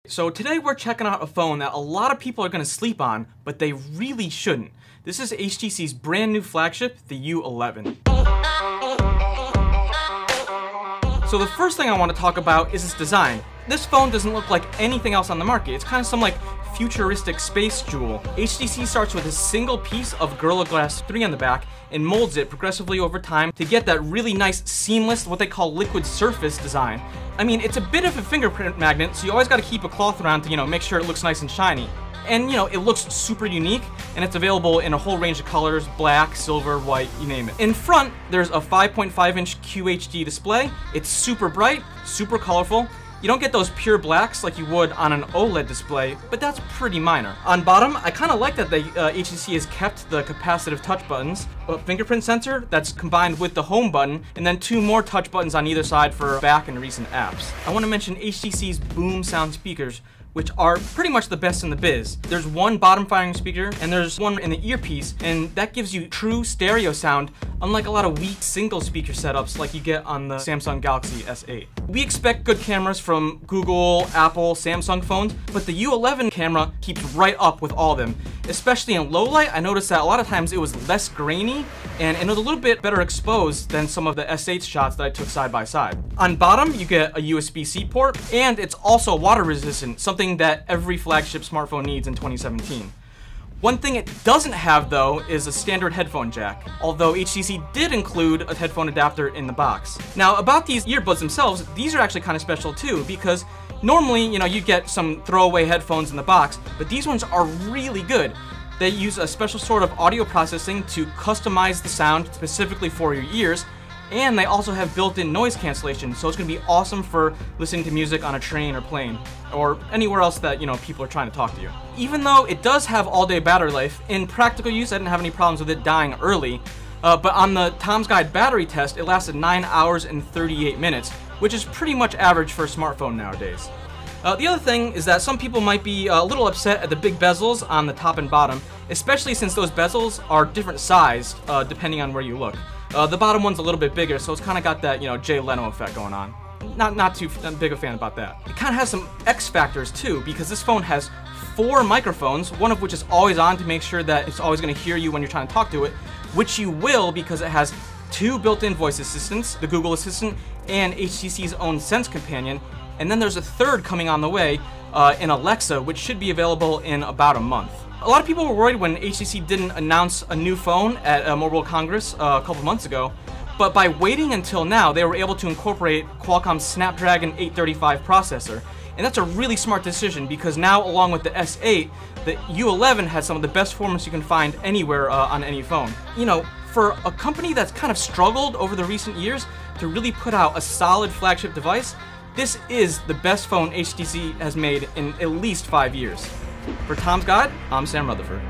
So today we're checking out a phone that a lot of people are going to sleep on, but they really shouldn't. This is HTC's brand new flagship, the U11. So the first thing I want to talk about is its design. This phone doesn't look like anything else on the market. It's kind of some futuristic space jewel. HTC starts with a single piece of Gorilla Glass 3 on the back and molds it progressively over time to get that really nice, seamless, what they call liquid surface design. I mean, it's a bit of a fingerprint magnet, so you always got to keep a cloth around to, make sure it looks nice and shiny. And, it looks super unique, and it's available in a whole range of colors: black, silver, white, you name it. In front, there's a 5.5-inch QHD display. It's super bright, super colorful. You don't get those pure blacks like you would on an OLED display, but that's pretty minor. On bottom, I kind of like that the HTC has kept the capacitive touch buttons, a fingerprint sensor that's combined with the home button, and then 2 more touch buttons on either side for back and recent apps. I want to mention HTC's boom sound speakers, which are pretty much the best in the biz. There's one bottom firing speaker and there's one in the earpiece, and that gives you true stereo sound, unlike a lot of weak single speaker setups like you get on the Samsung Galaxy S8. We expect good cameras from Google, Apple, Samsung phones, but the U11 camera keeps right up with all of them. Especially in low light, I noticed that a lot of times it was less grainy and it was a little bit better exposed than some of the S8 shots that I took side by side. On bottom, you get a USB-C port, and it's also water resistant, something that every flagship smartphone needs in 2017. One thing it doesn't have, though, is a standard headphone jack, although HTC did include a headphone adapter in the box. Now, about these earbuds themselves, these are actually kind of special too, because normally, you get some throwaway headphones in the box, but these ones are really good. They use a special sort of audio processing to customize the sound specifically for your ears, and they also have built-in noise cancellation, so it's going to be awesome for listening to music on a train or plane, or anywhere else that, people are trying to talk to you. Even though it does have all-day battery life, in practical use I didn't have any problems with it dying early, but on the Tom's Guide battery test, it lasted 9 hours and 38 minutes, which is pretty much average for a smartphone nowadays. The other thing is that some people might be a little upset at the big bezels on the top and bottom, especially since those bezels are different sized depending on where you look. The bottom one's a little bit bigger, so it's kind of got that, Jay Leno effect going on. Not too big a fan about that. It kind of has some X factors too, because this phone has 4 microphones, one of which is always on to make sure that it's always going to hear you when you're trying to talk to it, which you will because it has 2 built-in voice assistants, the Google Assistant and HTC's own Sense Companion, and then there's a 3rd coming on the way in Alexa, which should be available in about a month. A lot of people were worried when HTC didn't announce a new phone at Mobile World Congress a couple months ago, but by waiting until now, they were able to incorporate Qualcomm's Snapdragon 835 processor, and that's a really smart decision because now, along with the S8, the U11 has some of the best performance you can find anywhere on any phone. For a company that's kind of struggled over the recent years to really put out a solid flagship device, this is the best phone HTC has made in at least 5 years. For Tom's Guide, I'm Sam Rutherford.